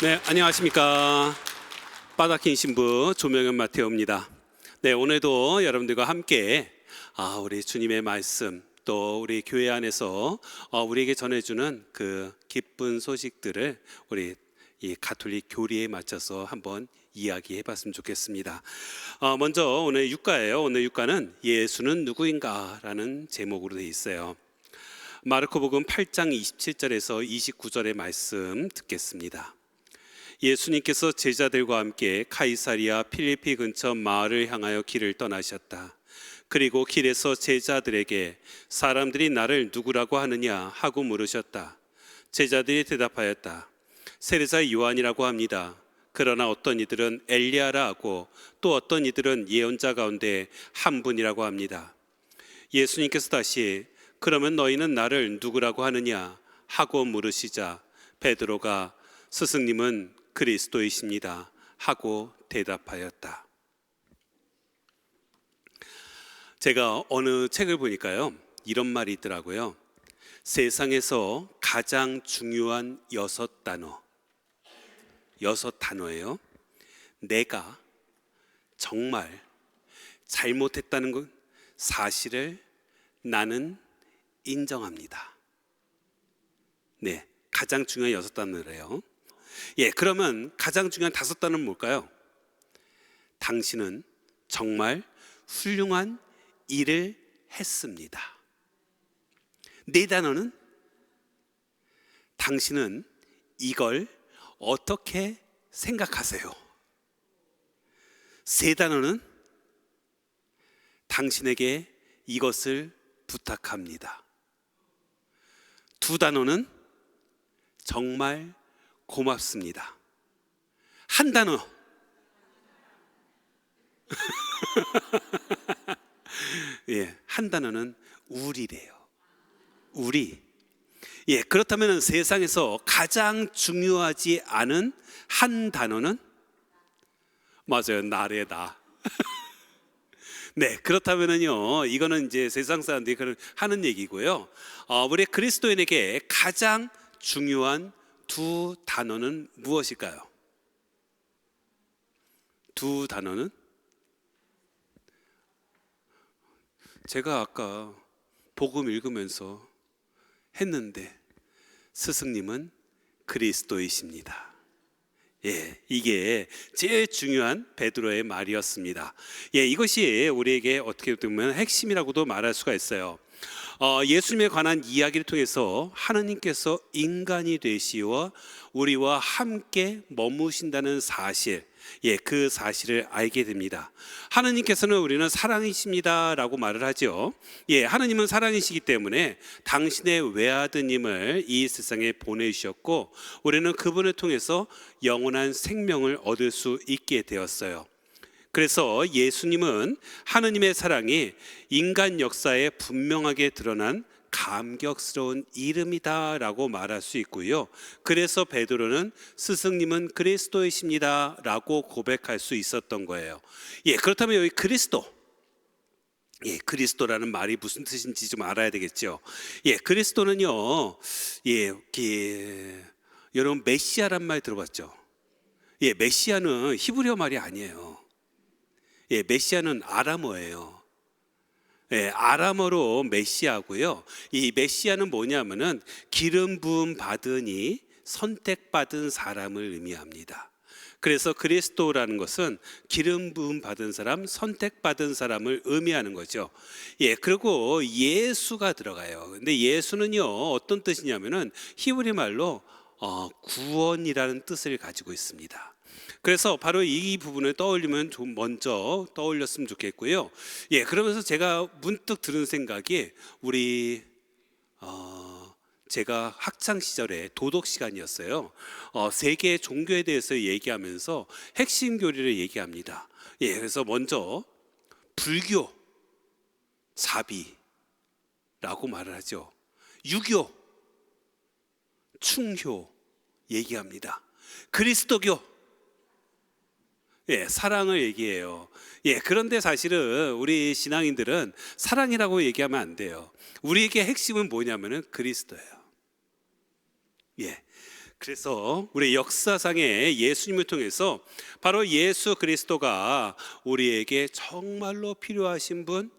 네, 안녕하십니까. 바다킨 신부 조명현 마테오입니다. 네, 오늘도 여러분들과 함께 우리 주님의 말씀, 또 우리 교회 안에서 우리에게 전해주는 그 기쁜 소식들을 우리 이 가톨릭 교리에 맞춰서 한번 이야기해 봤으면 좋겠습니다. 먼저 오늘 육가예요. 오늘 육가는 예수는 누구인가 라는 제목으로 되어 있어요. 마르코복음 8장 27절에서 29절의 말씀 듣겠습니다. 예수님께서 제자들과 함께 카이사리아 필리피 근처 마을을 향하여 길을 떠나셨다. 그리고 길에서 제자들에게 사람들이 나를 누구라고 하느냐 하고 물으셨다. 제자들이 대답하였다. 세례자 요한이라고 합니다. 그러나 어떤 이들은 엘리야라 하고 또 어떤 이들은 예언자 가운데 한 분이라고 합니다. 예수님께서 다시 그러면 너희는 나를 누구라고 하느냐 하고 물으시자 베드로가 스승님은 그리스도이십니다 하고 대답하였다. 제가 어느 책을 보니까요, 이런 말이 있더라고요. 세상에서 가장 중요한 6단어, 6단어예요. 내가 정말 잘못했다는 건 사실을 나는 인정합니다. 네, 가장 중요한 6단어래요. 그러면 가장 중요한 5단어는 뭘까요? 당신은 정말 훌륭한 일을 했습니다. 4단어는 당신은 이걸 어떻게 생각하세요? 3단어는 당신에게 이것을 부탁합니다. 2단어는 정말 고맙습니다. 1단어 예, 1단어는 우리래요. 우리. 그렇다면 세상에서 가장 중요하지 않은 1단어는 맞아요, 나래다. 네, 그렇다면은요, 이거는 이제 세상 사람들이 하는 얘기고요. 우리 그리스도인에게 가장 중요한 2단어는 무엇일까요? 2단어는 제가 아까 복음 읽으면서 했는데 스승님은 그리스도이십니다. 이게 제일 중요한 베드로의 말이었습니다. 이것이 우리에게 어떻게 보면 핵심이라고도 말할 수가 있어요. 예수님에 관한 이야기를 통해서 하나님께서 인간이 되시어 우리와 함께 머무신다는 사실, 그 사실을 알게 됩니다. 하나님께서는 우리는 사랑이십니다 라고 말을 하죠. 하나님은 사랑이시기 때문에 당신의 외아드님을 이 세상에 보내주셨고 우리는 그분을 통해서 영원한 생명을 얻을 수 있게 되었어요. 그래서 예수님은 하나님의 사랑이 인간 역사에 분명하게 드러난 감격스러운 이름이다 라고 말할 수 있고요. 그래서 베드로는 스승님은 그리스도이십니다 라고 고백할 수 있었던 거예요. 그렇다면 여기 그리스도라는 말이 무슨 뜻인지 좀 알아야 되겠죠. 그리스도는요, 여러분 메시아란 말 들어봤죠? 메시아는 히브리어 말이 아니에요. 메시아는 아람어예요. 아람어로 메시아고요. 이 메시아는 뭐냐면은 기름 부음 받으니 선택받은 사람을 의미합니다. 그래서 그리스도라는 것은 기름 부음 받은 사람, 선택받은 사람을 의미하는 거죠. 그리고 예수가 들어가요. 근데 예수는요, 어떤 뜻이냐면은 히브리 말로 구원이라는 뜻을 가지고 있습니다. 그래서 바로 이 부분을 떠올리면 좀 먼저 떠올렸으면 좋겠고요. 그러면서 제가 문득 들은 생각이 제가 학창 시절에 도덕 시간이었어요. 세계 종교에 대해서 얘기하면서 핵심 교리를 얘기합니다. 그래서 먼저 불교, 자비라고 말을 하죠. 유교, 충효 얘기합니다. 그리스도교, 사랑을 얘기해요. 그런데 사실은 우리 신앙인들은 사랑이라고 얘기하면 안 돼요. 우리에게 핵심은 뭐냐면은 그리스도예요. 그래서 우리 역사상의 예수님을 통해서 바로 예수 그리스도가 우리에게 정말로 필요하신 분,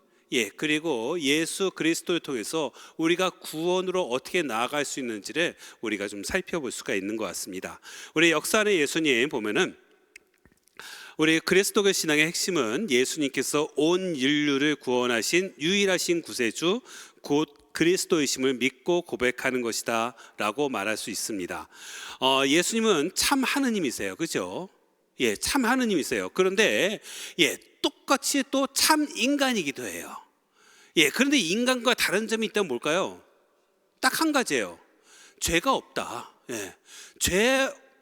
그리고 예수 그리스도를 통해서 우리가 구원으로 어떻게 나아갈 수 있는지를 우리가 좀 살펴볼 수가 있는 것 같습니다. 우리 역사의 예수님 보면은 우리 그리스도교 신앙의 핵심은 예수님께서 온 인류를 구원하신 유일하신 구세주 곧 그리스도이심을 믿고 고백하는 것이다 라고 말할 수 있습니다. 예수님은 참 하느님이세요. 그죠? 참 하느님이세요. 그런데 똑같이 또 참 인간이기도 해요. 그런데 인간과 다른 점이 있다면 뭘까요? 딱 한 가지예요. 죄가 없다.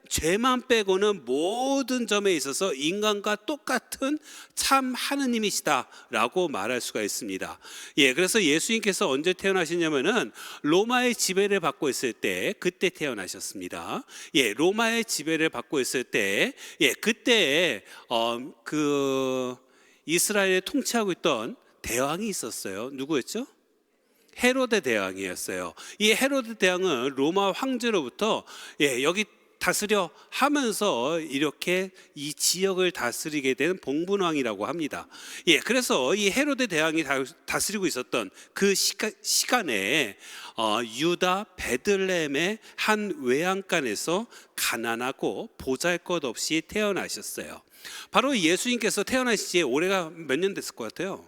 죄만 빼고는 모든 점에 있어서 인간과 똑같은 참 하느님이시다라고 말할 수가 있습니다. 그래서 예수님께서 언제 태어나셨냐면은 로마의 지배를 받고 있을 때 그때 태어나셨습니다. 로마의 지배를 받고 있을 때 그때 그 이스라엘을 통치하고 있던 대왕이 있었어요. 누구였죠? 헤로데 대왕이었어요. 이 헤로데 대왕은 로마 황제로부터 여기 다스려 하면서 이렇게 이 지역을 다스리게 된 봉분왕이라고 합니다. 그래서 이 헤로데 대왕이 다스리고 있었던 그 시간에 유다 베들레헴의 한 외양간에서 가난하고 보잘것없이 태어나셨어요. 바로 예수님께서 태어나신 지 올해가 몇 년 됐을 것 같아요?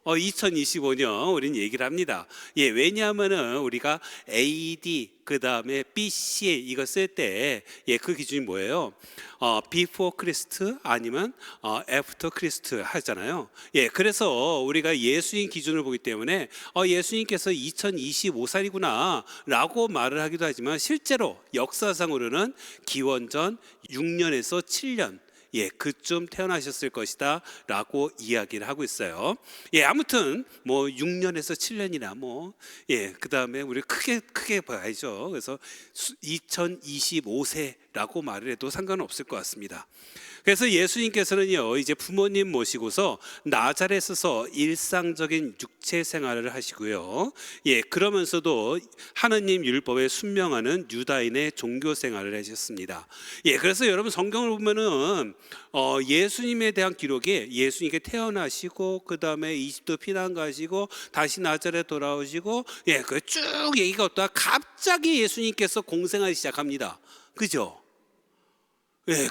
2025년 우리는 얘기를 합니다. 왜냐하면은 우리가 AD 그 다음에 BC 이거 쓸 때 그 기준이 뭐예요? Before Christ 아니면 After Christ 하잖아요. 그래서 우리가 예수님 기준을 보기 때문에 예수님께서 2025살이구나 라고 말을 하기도 하지만 실제로 역사상으로는 기원전 6년에서 7년 그쯤 태어나셨을 것이다 라고 이야기를 하고 있어요. 아무튼 뭐 6년에서 7년이나 그 다음에 우리 크게 봐야죠. 그래서 2025세라고 말을 해도 상관은 없을 것 같습니다. 그래서 예수님께서는요 이제 부모님 모시고서 나자렛에서 일상적인 육체 생활을 하시고요. 그러면서도 하느님 율법에 순명하는 유다인의 종교 생활을 하셨습니다. 그래서 여러분 성경을 보면은 예수님에 대한 기록이 예수님께 태어나시고 그 다음에 이집트 피난 가시고 다시 나자렛 돌아오시고 그 쭉 얘기가 없다가 갑자기 예수님께서 공생하기 시작합니다. 그죠?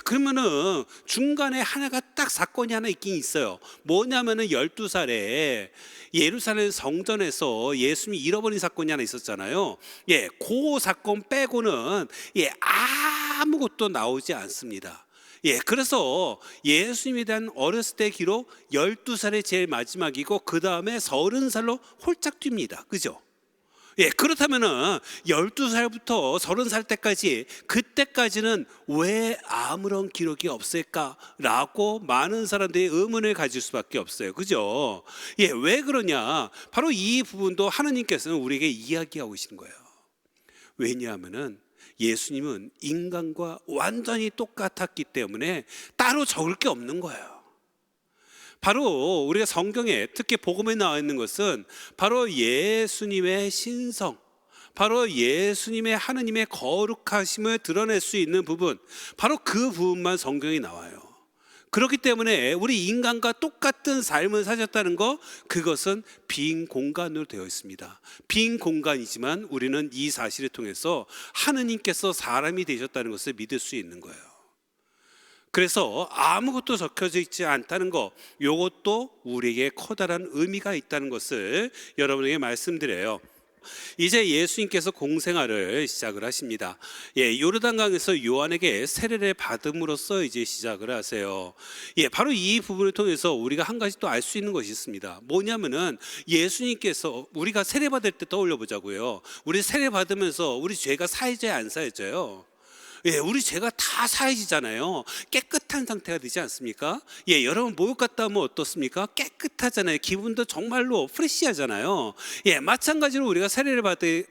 그러면은 중간에 하나가 딱 사건이 하나 있긴 있어요. 뭐냐면은 12살에 예루살렘 성전에서 예수님이 잃어버린 사건이 하나 있었잖아요. 그 사건 빼고는 아무것도 나오지 않습니다. 그래서 예수님에 대한 어렸을 때 기록 12살이 제일 마지막이고 그 다음에 30살로 홀짝 뜁니다. 그죠? 그렇다면은 12살부터 30살 때까지 그때까지는 왜 아무런 기록이 없을까라고 많은 사람들이 의문을 가질 수밖에 없어요. 그죠? 왜 그러냐? 바로 이 부분도 하느님께서는 우리에게 이야기하고 계신 거예요. 왜냐하면은 예수님은 인간과 완전히 똑같았기 때문에 따로 적을 게 없는 거예요. 바로 우리가 성경에 특히 복음에 나와 있는 것은 바로 예수님의 신성, 바로 예수님의 하느님의 거룩하심을 드러낼 수 있는 부분, 바로 그 부분만 성경에 나와요. 그렇기 때문에 우리 인간과 똑같은 삶을 사셨다는 거, 그것은 빈 공간으로 되어 있습니다. 빈 공간이지만 우리는 이 사실을 통해서 하느님께서 사람이 되셨다는 것을 믿을 수 있는 거예요. 그래서 아무것도 적혀져 있지 않다는 것, 이것도 우리에게 커다란 의미가 있다는 것을 여러분에게 말씀드려요. 이제 예수님께서 공생활을 시작을 하십니다. 요르단강에서 요한에게 세례를 받음으로써 이제 시작을 하세요. 바로 이 부분을 통해서 우리가 한 가지 또 알 수 있는 것이 있습니다. 뭐냐면은 예수님께서 우리가 세례 받을 때 떠올려 보자고요. 우리 세례 받으면서 우리 죄가 사해져야 안 사해져요? 우리 죄가 다 사해지잖아요. 깨끗한 상태가 되지 않습니까? 여러분 목욕 갔다 오면 어떻습니까? 깨끗하잖아요. 기분도 정말로 프레시하잖아요. 마찬가지로 우리가 세례를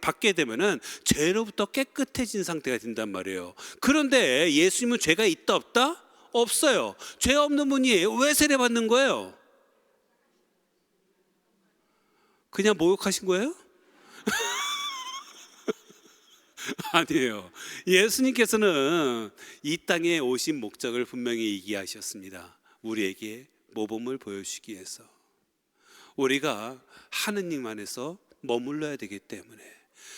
받게 되면은 죄로부터 깨끗해진 상태가 된단 말이에요. 그런데 예수님은 죄가 있다 없다? 없어요. 죄 없는 분이 왜 세례 받는 거예요? 그냥 목욕하신 거예요? 아니에요. 예수님께서는 이 땅에 오신 목적을 분명히 얘기하셨습니다. 우리에게 모범을 보여주시기 위해서. 우리가 하느님 안에서 머물러야 되기 때문에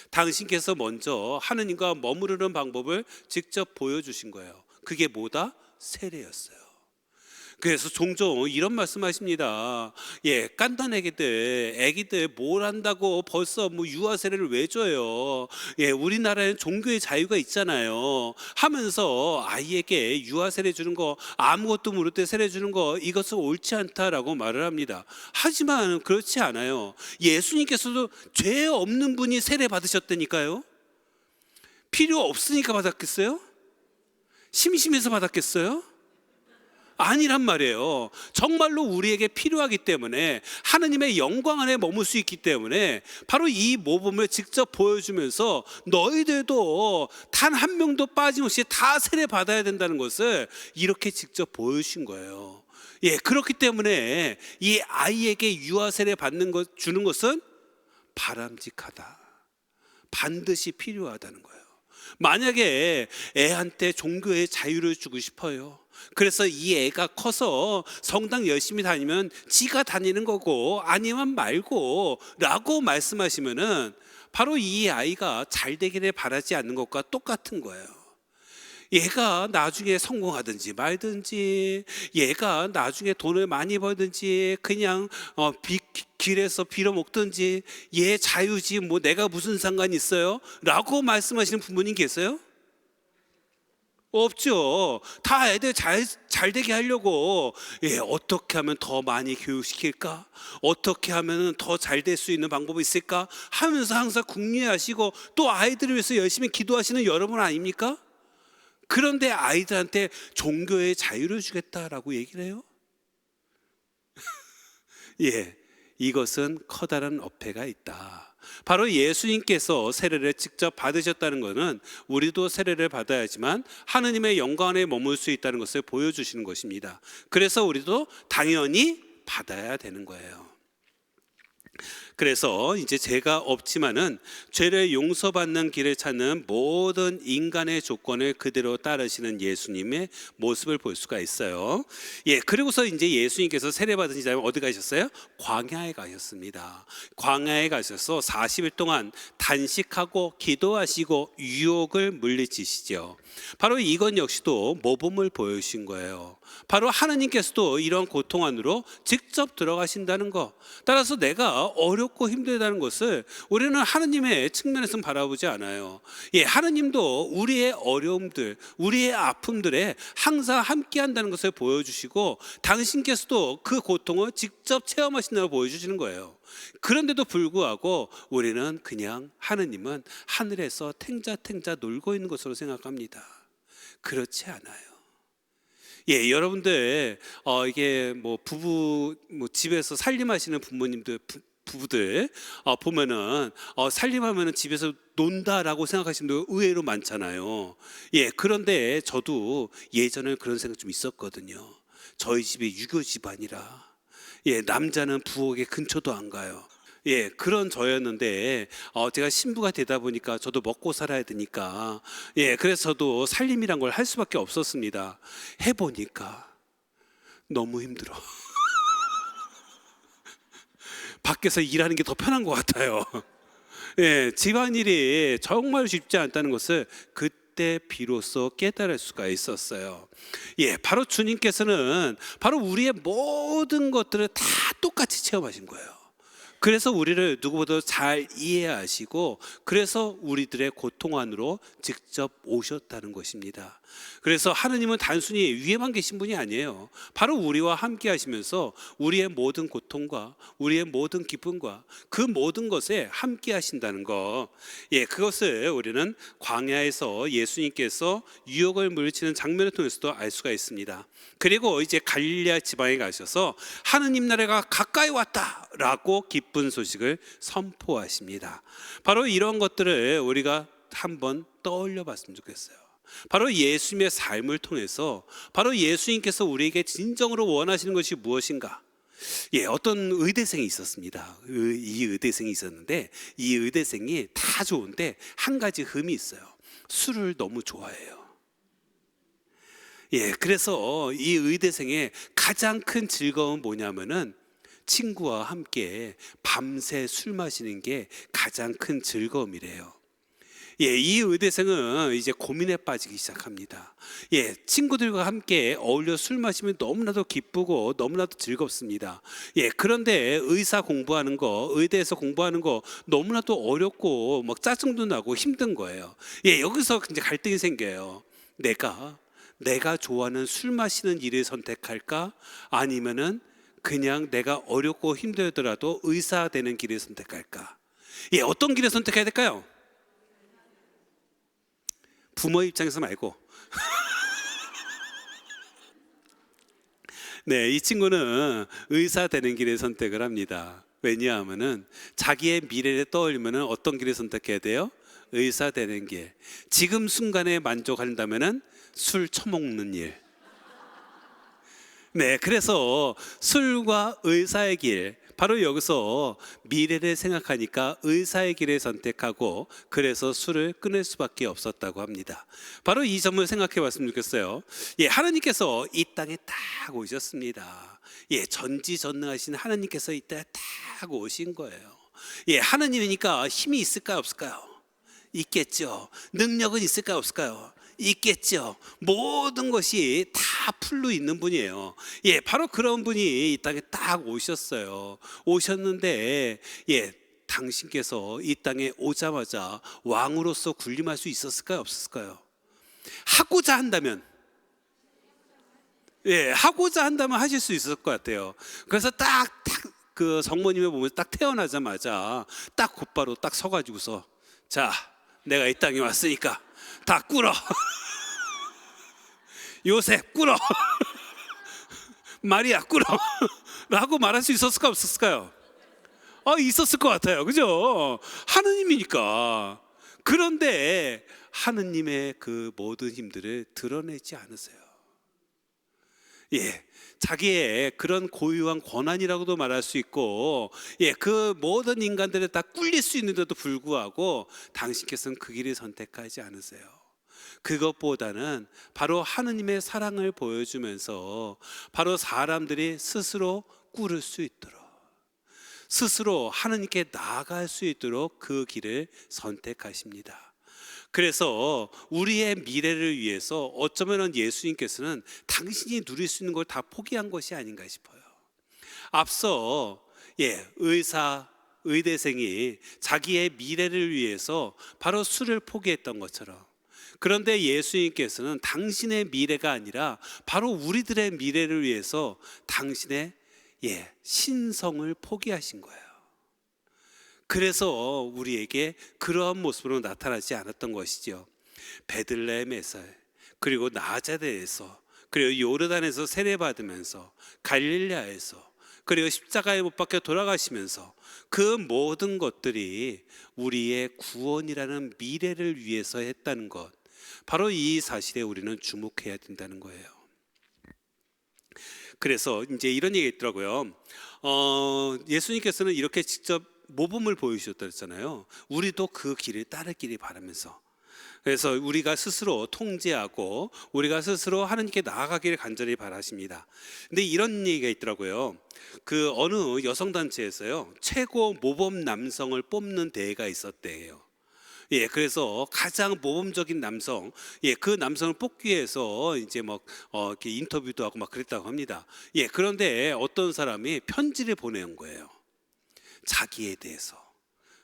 당신께서 먼저 하느님과 머무르는 방법을 직접 보여주신 거예요. 그게 뭐다? 세례였어요. 그래서 종종 이런 말씀하십니다. 깐단 애기들 뭘 한다고 벌써 유아 세례를 왜 줘요? 우리나라에는 종교의 자유가 있잖아요. 하면서 아이에게 유아 세례 주는 거, 아무것도 모를 때 세례 주는 거, 이것은 옳지 않다라고 말을 합니다. 하지만 그렇지 않아요. 예수님께서도 죄 없는 분이 세례 받으셨다니까요. 필요 없으니까 받았겠어요? 심심해서 받았겠어요? 아니란 말이에요. 정말로 우리에게 필요하기 때문에, 하느님의 영광 안에 머물 수 있기 때문에 바로 이 모범을 직접 보여주면서 너희들도 단 한 명도 빠짐없이 다 세례 받아야 된다는 것을 이렇게 직접 보여주신 거예요. 그렇기 때문에 이 아이에게 유아 세례 주는 것은 바람직하다, 반드시 필요하다는 거예요. 만약에 애한테 종교의 자유를 주고 싶어요. 그래서 이 애가 커서 성당 열심히 다니면 지가 다니는 거고 아니면 말고 라고 말씀하시면은 바로 이 아이가 잘 되기를 바라지 않는 것과 똑같은 거예요. 얘가 나중에 성공하든지 말든지, 얘가 나중에 돈을 많이 벌든지, 그냥 길에서 빌어먹든지, 얘 자유지 뭐 내가 무슨 상관이 있어요? 라고 말씀하시는 부모님 계세요? 없죠. 다 애들 잘 되게 하려고 어떻게 하면 더 많이 교육시킬까? 어떻게 하면 더 잘 될 수 있는 방법이 있을까? 하면서 항상 궁리하시고 또 아이들을 위해서 열심히 기도하시는 여러분 아닙니까? 그런데 아이들한테 종교의 자유를 주겠다라고 얘기를 해요? 이것은 커다란 어폐가 있다. 바로 예수님께서 세례를 직접 받으셨다는 것은 우리도 세례를 받아야지만 하느님의 영광 안에 머물 수 있다는 것을 보여주시는 것입니다. 그래서 우리도 당연히 받아야 되는 거예요. 그래서 이제 죄가 없지만은 죄를 용서받는 길을 찾는 모든 인간의 조건을 그대로 따르시는 예수님의 모습을 볼 수가 있어요. 그리고서 이제 예수님께서 세례 받으신 다음에 어디 가셨어요? 광야에 가셨습니다. 광야에 가셔서 40일 동안 단식하고 기도하시고 유혹을 물리치시죠. 바로 이건 역시도 모범을 보여주신 거예요. 바로 하나님께서도 이런 고통 안으로 직접 들어가신다는 것. 따라서 내가 어렵고 힘들다는 것을 우리는 하나님의 측면에서는 바라보지 않아요. 하나님도 우리의 어려움들, 우리의 아픔들에 항상 함께 한다는 것을 보여주시고, 당신께서도 그 고통을 직접 체험하신다고 보여주시는 거예요. 그런데도 불구하고 우리는 그냥 하느님은 하늘에서 탱자탱자 놀고 있는 것으로 생각합니다. 그렇지 않아요. 여러분들 이게 부부 집에서 살림하시는 부부들 보면은 살림하면은 집에서 논다라고 생각하시는 분들 의외로 많잖아요. 그런데 저도 예전에 그런 생각 좀 있었거든요. 저희 집이 유교 집안이라 남자는 부엌에 근처도 안 가요. 그런 저였는데 제가 신부가 되다 보니까 저도 먹고 살아야 되니까 그래서 저도 살림이란 걸 할 수밖에 없었습니다. 해보니까 너무 힘들어. 밖에서 일하는 게 더 편한 것 같아요. 집안일이 정말 쉽지 않다는 것을 그때 비로소 깨달을 수가 있었어요. 바로 주님께서는 바로 우리의 모든 것들을 다 똑같이 체험하신 거예요. 그래서 우리를 누구보다 잘 이해하시고, 그래서 우리들의 고통 안으로 직접 오셨다는 것입니다. 그래서 하느님은 단순히 위에만 계신 분이 아니에요. 바로 우리와 함께 하시면서 우리의 모든 고통과 우리의 모든 기쁨과 그 모든 것에 함께 하신다는 것. 그것을 우리는 광야에서 예수님께서 유혹을 물리치는 장면을 통해서도 알 수가 있습니다. 그리고 이제 갈릴리아 지방에 가셔서 하느님 나라가 가까이 왔다라고 기쁜 소식을 선포하십니다. 바로 이런 것들을 우리가 한번 떠올려 봤으면 좋겠어요. 바로 예수님의 삶을 통해서 바로 예수님께서 우리에게 진정으로 원하시는 것이 무엇인가? 어떤 의대생이 있었습니다. 이 의대생이 있었는데 이 의대생이 다 좋은데 한 가지 흠이 있어요. 술을 너무 좋아해요. 그래서 이 의대생의 가장 큰 즐거움은 뭐냐면은 친구와 함께 밤새 술 마시는 게 가장 큰 즐거움이래요. 이 의대생은 이제 고민에 빠지기 시작합니다. 친구들과 함께 어울려 술 마시면 너무나도 기쁘고 너무나도 즐겁습니다. 그런데 의사 공부하는 거, 의대에서 공부하는 거 너무나도 어렵고 막 짜증도 나고 힘든 거예요. 여기서 이제 갈등이 생겨요. 내가 좋아하는 술 마시는 일을 선택할까? 아니면은 그냥 내가 어렵고 힘들더라도 의사 되는 길을 선택할까? 어떤 길을 선택해야 될까요? 부모 입장에서 말고 이 친구는 의사 되는 길을 선택을 합니다. 왜냐하면은 자기의 미래를 떠올리면 어떤 길을 선택해야 돼요? 의사 되는 길. 지금 순간에 만족한다면은 술 처먹는 일. 그래서 술과 의사의 길, 바로 여기서 미래를 생각하니까 의사의 길을 선택하고 그래서 술을 끊을 수밖에 없었다고 합니다. 바로 이 점을 생각해 봤으면 좋겠어요. 하나님께서 이 땅에 딱 오셨습니다. 전지전능하신 하나님께서 이 땅에 딱 오신 거예요. 하나님이니까 힘이 있을까요, 없을까요? 있겠죠. 능력은 있을까요, 없을까요? 있겠죠. 모든 것이 다 풀로 있는 분이에요. 바로 그런 분이 이 땅에 딱 오셨어요. 오셨는데 당신께서 이 땅에 오자마자 왕으로서 군림할 수 있었을까요, 없었을까요? 하고자 한다면 하실 수 있을 것 같아요. 그래서 딱 그 성모님을 보면서 딱 태어나자마자 딱 곧바로 딱 서가지고서, 자, 내가 이 땅에 왔으니까 다 꿇어. 요셉 꿇어. 마리아 꿇어. 라고 말할 수 있었을까, 없었을까요? 있었을 것 같아요. 그죠? 하느님이니까. 그런데 하느님의 그 모든 힘들을 드러내지 않으세요. 자기의 그런 고유한 권한이라고도 말할 수 있고, 그 모든 인간들을 다 꿀릴 수 있는데도 불구하고 당신께서는 그 길을 선택하지 않으세요. 그것보다는 바로 하느님의 사랑을 보여주면서 바로 사람들이 스스로 꿀을 수 있도록, 스스로 하느님께 나아갈 수 있도록 그 길을 선택하십니다. 그래서 우리의 미래를 위해서 어쩌면 예수님께서는 당신이 누릴 수 있는 걸 다 포기한 것이 아닌가 싶어요. 앞서 의대생이 자기의 미래를 위해서 바로 술을 포기했던 것처럼, 그런데 예수님께서는 당신의 미래가 아니라 바로 우리들의 미래를 위해서 당신의 신성을 포기하신 거예요. 그래서 우리에게 그러한 모습으로 나타나지 않았던 것이죠. 베들레헴에서, 그리고 나자렛에서, 그리고 요르단에서 세례받으면서, 갈릴레아에서, 그리고 십자가에 못 박혀 돌아가시면서 그 모든 것들이 우리의 구원이라는 미래를 위해서 했다는 것, 바로 이 사실에 우리는 주목해야 된다는 거예요. 그래서 이제 이런 얘기가 있더라고요. 예수님께서는 이렇게 직접 모범을 보여주셨다 했잖아요. 우리도 그 길을 따르기를 바라면서, 그래서 우리가 스스로 통제하고 우리가 스스로 하나님께 나아가기를 간절히 바라십니다. 근데 이런 얘기가 있더라고요. 그 어느 여성단체에서요, 최고 모범 남성을 뽑는 대회가 있었대요. 그래서 가장 모범적인 남성, 그 남성을 뽑기 위해서 이제 이렇게 인터뷰도 하고 막 그랬다고 합니다. 그런데 어떤 사람이 편지를 보내온 거예요. 자기에 대해서.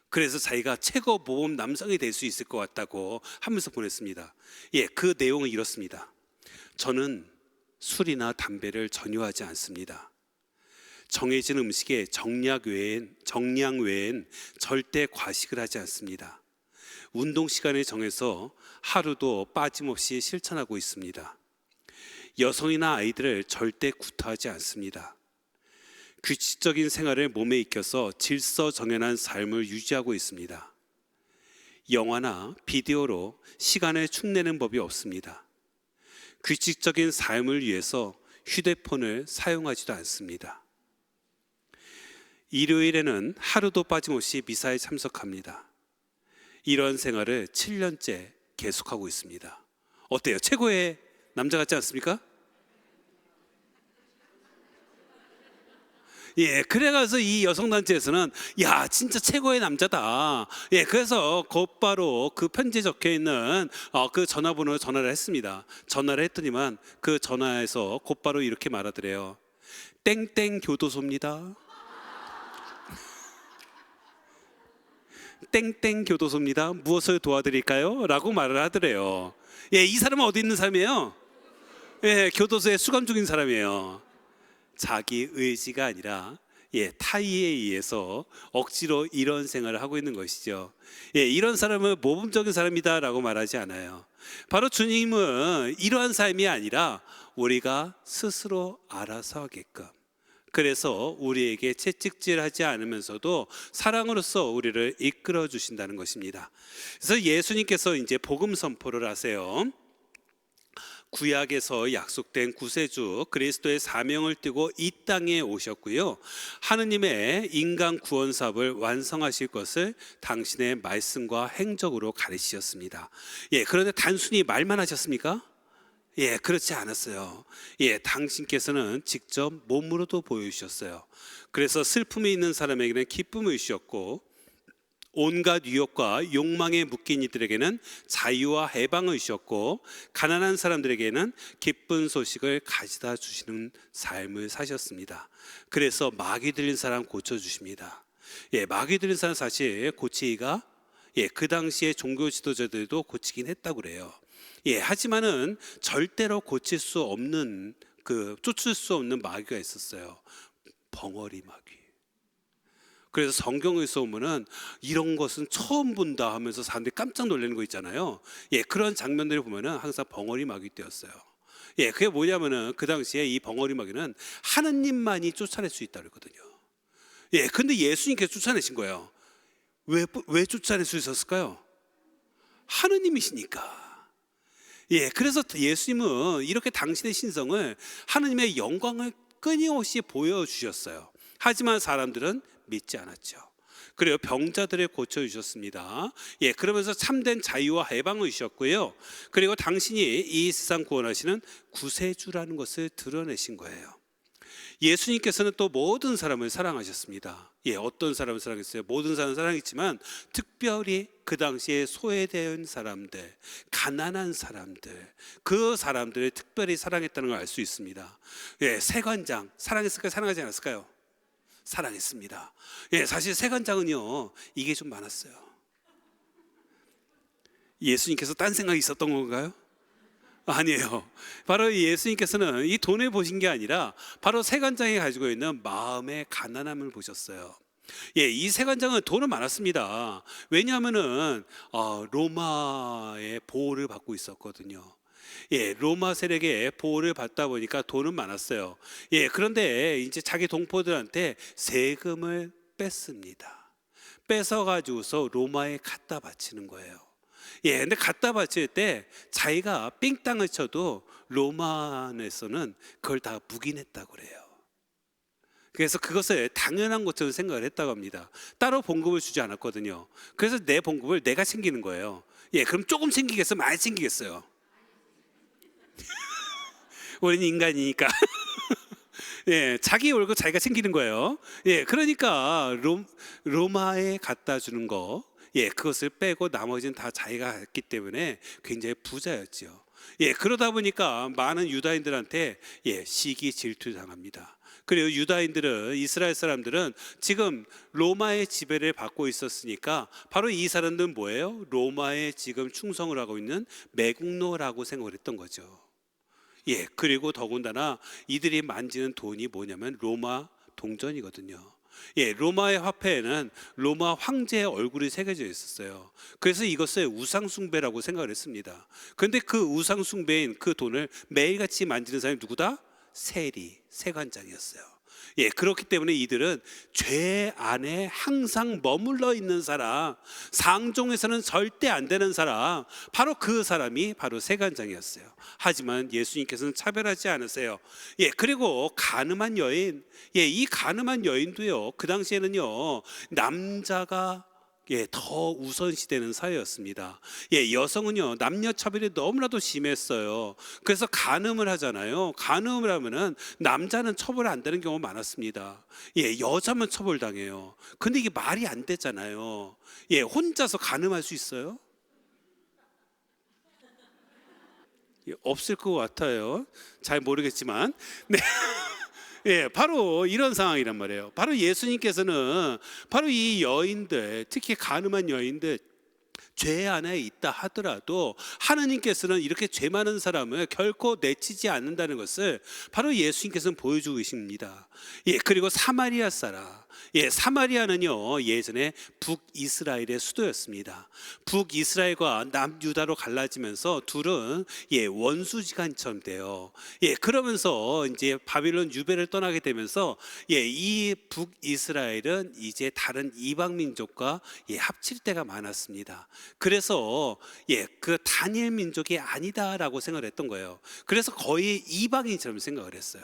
그래서 자기가 최고 모범 남성이 될 수 있을 것 같다고 하면서 보냈습니다. 그 내용은 이렇습니다. 저는 술이나 담배를 전혀하지 않습니다. 정해진 음식에 정량 외엔 절대 과식을 하지 않습니다. 운동 시간을 정해서 하루도 빠짐없이 실천하고 있습니다. 여성이나 아이들을 절대 구타하지 않습니다. 규칙적인 생활을 몸에 익혀서 질서정연한 삶을 유지하고 있습니다. 영화나 비디오로 시간을 축내는 법이 없습니다. 규칙적인 삶을 위해서 휴대폰을 사용하지도 않습니다. 일요일에는 하루도 빠짐없이 미사에 참석합니다. 이런 생활을 7년째 계속하고 있습니다. 어때요? 최고의 남자 같지 않습니까? 예, 그래가서 이 여성단체에서는 야, 진짜 최고의 남자다. 예, 그래서 곧바로 그 편지에 적혀 있는 그 전화번호에 전화를 했습니다. 전화를 했더니만 그 전화에서 곧바로 이렇게 말하더래요. 땡땡 교도소입니다. 땡땡 교도소입니다. 무엇을 도와드릴까요? 라고 말을 하더래요. 예, 이 사람은 어디 있는 사람이에요? 예, 교도소에 수감 중인 사람이에요. 자기 의지가 아니라 타의에 의해서 억지로 이런 생활을 하고 있는 것이죠. 이런 사람은 모범적인 사람이다라고 말하지 않아요. 바로 주님은 이러한 삶이 아니라 우리가 스스로 알아서 하게끔, 그래서 우리에게 채찍질하지 않으면서도 사랑으로서 우리를 이끌어 주신다는 것입니다. 그래서 예수님께서 이제 복음 선포를 하세요. 구약에서 약속된 구세주 그리스도의 사명을 띠고 이 땅에 오셨고요, 하느님의 인간 구원 사업을 완성하실 것을 당신의 말씀과 행적으로 가르치셨습니다. 그런데 단순히 말만 하셨습니까? 그렇지 않았어요. 당신께서는 직접 몸으로도 보여주셨어요. 그래서 슬픔이 있는 사람에게는 기쁨을 주셨고, 온갖 유혹과 욕망에 묶인 이들에게는 자유와 해방을 주셨고, 가난한 사람들에게는 기쁜 소식을 가져다 주시는 삶을 사셨습니다. 그래서 마귀 들린 사람 고쳐주십니다. 마귀 들린 사람 사실 고치기가 그 당시에 종교 지도자들도 고치긴 했다고 그래요. 하지만은 절대로 고칠 수 없는, 쫓을 수 없는 마귀가 있었어요. 벙어리 마귀. 그래서 성경에서 보면은 이런 것은 처음 본다 하면서 사람들이 깜짝 놀라는 거 있잖아요. 그런 장면들을 보면은 항상 벙어리 마귀 때였어요. 그게 뭐냐면은 그 당시에 이 벙어리 마귀는 하느님만이 쫓아낼 수 있다고 그랬거든요. 근데 예수님께서 쫓아내신 거예요. 왜 쫓아낼 수 있었을까요? 하느님이시니까. 그래서 예수님은 이렇게 당신의 신성을, 하느님의 영광을 끊임없이 보여주셨어요. 하지만 사람들은 믿지 않았죠. 그래요, 병자들을 고쳐주셨습니다. 그러면서 참된 자유와 해방을 주셨고요, 그리고 당신이 이 세상 구원하시는 구세주라는 것을 드러내신 거예요. 예수님께서는 또 모든 사람을 사랑하셨습니다. 어떤 사람을 사랑했어요? 모든 사람을 사랑했지만 특별히 그 당시에 소외된 사람들, 가난한 사람들, 그 사람들을 특별히 사랑했다는 걸 알 수 있습니다. 세관장 사랑했을까요? 사랑하지 않았을까요? 사랑했습니다. 사실 세관장은요, 이게 좀 많았어요. 예수님께서 딴 생각이 있었던 건가요? 아니에요. 바로 예수님께서는 이 돈을 보신 게 아니라 바로 세관장이 가지고 있는 마음의 가난함을 보셨어요. 이 세관장은 돈은 많았습니다. 왜냐하면은 로마의 보호를 받고 있었거든요. 로마 세력의 보호를 받다 보니까 돈은 많았어요. 그런데 이제 자기 동포들한테 세금을 뺐습니다. 뺏어 가지고서 로마에 갖다 바치는 거예요. 근데 갖다 바칠 때 자기가 삥땅을 쳐도 로마에서는 그걸 다 묵인했다고 그래요. 그래서 그것을 당연한 것처럼 생각을 했다고 합니다. 따로 봉급을 주지 않았거든요. 그래서 내 봉급을 내가 챙기는 거예요. 그럼 조금 챙기겠어? 많이 챙기겠어요? 우리는 인간이니까. 자기 월급 자기가 챙기는 거예요. 그러니까 로마에 갖다 주는 거, 그것을 빼고 나머지는 다 자기가 했기 때문에 굉장히 부자였죠. 그러다 보니까 많은 유다인들한테 시기 질투 당합니다. 그리고 유다인들은, 이스라엘 사람들은 지금 로마의 지배를 받고 있었으니까 바로 이 사람들은 뭐예요? 로마에 지금 충성을 하고 있는 매국노라고 생각을 했던 거죠. 그리고 더군다나 이들이 만지는 돈이 뭐냐면 로마 동전이거든요. 로마의 화폐에는 로마 황제의 얼굴이 새겨져 있었어요. 그래서 이것을 우상숭배라고 생각을 했습니다. 그런데 그 우상숭배인 그 돈을 매일같이 만지는 사람이 누구다? 세관장이었어요. 예, 그렇기 때문에 이들은 죄 안에 항상 머물러 있는 사람, 상종에서는 절대 안 되는 사람, 바로 그 사람이 바로 세간장이었어요. 하지만 예수님께서는 차별하지 않으세요. 예, 그리고 가늠한 여인, 예, 이 가늠한 여인도요, 그 당시에는요, 남자가 더 우선시되는 사회였습니다. 여성은요, 남녀 차별이 너무나도 심했어요. 그래서 간음을 하잖아요. 간음을 하면은 남자는 처벌 안 되는 경우가 많았습니다. 여자만 처벌당해요. 근데 이게 말이 안 되잖아요. 혼자서 간음할 수 있어요? 없을 것 같아요. 잘 모르겠지만. 네. 바로 이런 상황이란 말이에요. 바로 예수님께서는 바로 이 여인들, 특히 간음한 여인들, 죄 안에 있다 하더라도 하나님께서는 이렇게 죄 많은 사람을 결코 내치지 않는다는 것을 바로 예수님께서는 보여주고 계십니다. 그리고 사마리아 사람, 사마리아는요, 예전에 북이스라엘의 수도였습니다. 북이스라엘과 남유다로 갈라지면서 둘은 원수지간처럼 돼요. 그러면서 이제 바빌론 유배를 떠나게 되면서 이 북이스라엘은 이제 다른 이방 민족과 합칠 때가 많았습니다. 그래서 그 다니엘 민족이 아니다라고 생각을 했던 거예요. 그래서 거의 이방인처럼 생각을 했어요.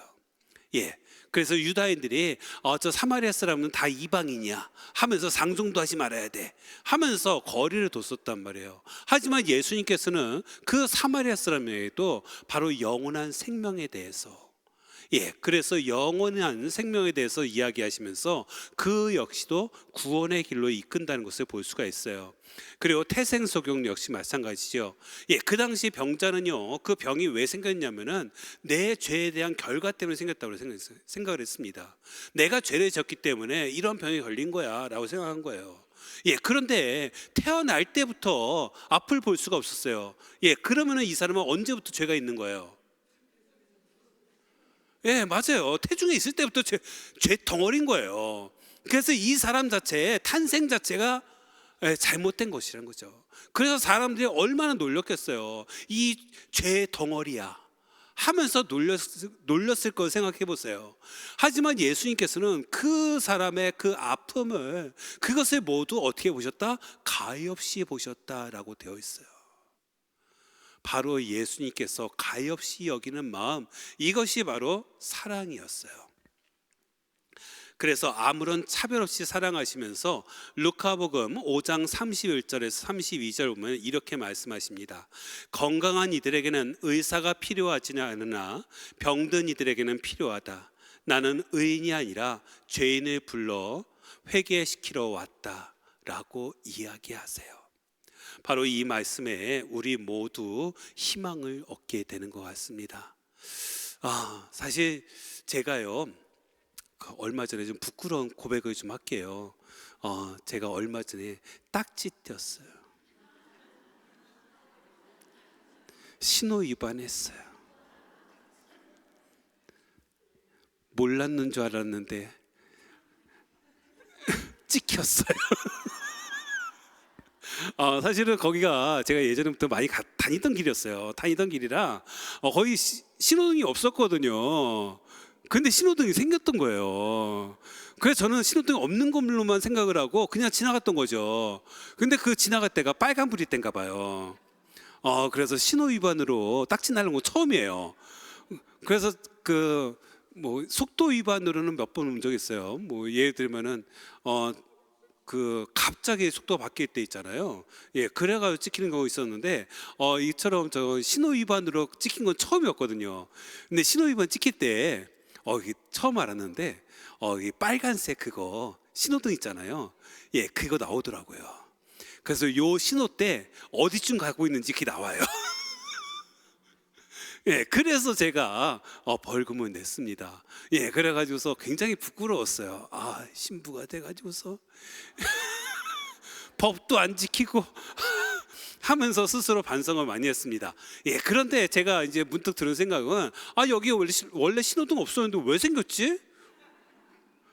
그래서 유다인들이 저 사마리아 사람은 다 이방인이야 하면서 상종도 하지 말아야 돼 하면서 거리를 뒀었단 말이에요. 하지만 예수님께서는 그 사마리아 사람에게도 바로 영원한 생명에 대해서, 그래서 영원한 생명에 대해서 이야기하시면서 그 역시도 구원의 길로 이끈다는 것을 볼 수가 있어요. 그리고 태생소경 역시 마찬가지죠. 그 당시 병자는요, 그 병이 왜 생겼냐면은 내 죄에 대한 결과 때문에 생겼다고 생각을 했습니다. 내가 죄를 졌기 때문에 이런 병에 걸린 거야 라고 생각한 거예요. 그런데 태어날 때부터 앞을 볼 수가 없었어요. 그러면은 이 사람은 언제부터 죄가 있는 거예요? 맞아요. 태중에 있을 때부터 죄 덩어리인 거예요. 그래서 이 사람 자체의 탄생 자체가 잘못된 것이라는 거죠. 그래서 사람들이 얼마나 놀렸겠어요. 이 죄 덩어리야 하면서 놀렸을 걸 생각해 보세요. 하지만 예수님께서는 그 사람의 그 아픔을, 그것을 모두 어떻게 보셨다? 가엾이 보셨다라고 되어 있어요. 바로 예수님께서 가엾이 여기는 마음, 이것이 바로 사랑이었어요. 그래서 아무런 차별 없이 사랑하시면서 루카복음 5장 31절에서 32절 보면 이렇게 말씀하십니다. 건강한 이들에게는 의사가 필요하지 않으나 병든 이들에게는 필요하다. 나는 의인이 아니라 죄인을 불러 회개시키러 왔다 라고 이야기하세요. 바로 이 말씀에 우리 모두 희망을 얻게 되는 것 같습니다. 사실 제가요, 얼마 전에 좀 부끄러운 고백을 좀 할게요. 제가 얼마 전에 딱지 띄었어요. 신호 위반했어요. 몰랐는 줄 알았는데 찍혔어요. 사실은 거기가 제가 예전부터 많이 다니던 길이었어요. 다니던 길이라 거의 신호등이 없었거든요. 근데 신호등이 생겼던 거예요. 그래서 저는 신호등이 없는 걸로만 생각을 하고 그냥 지나갔던 거죠. 근데 그 지나갈 때가 빨간불이 땐가 봐요. 그래서 신호 위반으로 딱지 날린 거 처음이에요. 그래서 속도 위반으로는 몇 번 본 적 있어요. 예를 들면은 갑자기 속도가 바뀔 때 있잖아요. 그래가지고 찍히는 경우가 있었는데 이처럼 저 신호 위반으로 찍힌 건 처음이었거든요. 근데 신호 위반 찍힐 때 처음 알았는데 이 빨간색 그거 신호등 있잖아요. 그거 나오더라고요. 그래서 요 신호 때 어디쯤 가고 있는지 그게 나와요. 그래서 제가 벌금을 냈습니다. 그래가지고서 굉장히 부끄러웠어요. 신부가 돼가지고서 법도 안 지키고 하면서 스스로 반성을 많이 했습니다. 그런데 제가 이제 문득 들은 생각은 여기 원래 신호등 없었는데 왜 생겼지?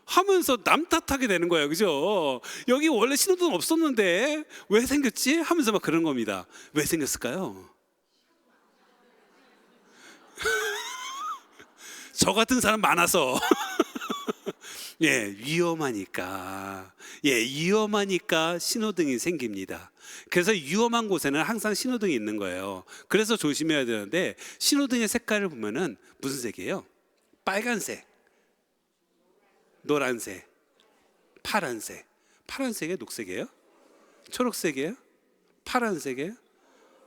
하면서 남 탓하게 되는 거예요. 그죠? 여기 원래 신호등 없었는데 왜 생겼지? 하면서 막 그런 겁니다. 왜 생겼을까요? 저 같은 사람 많아서 예, 위험하니까. 예, 위험하니까 신호등이 생깁니다. 그래서 위험한 곳에는 항상 신호등이 있는 거예요. 그래서 조심해야 되는데 신호등의 색깔을 보면은 무슨 색이에요? 빨간색, 노란색, 파란색. 파란색이에요? 녹색이에요? 초록색이에요? 파란색이에요?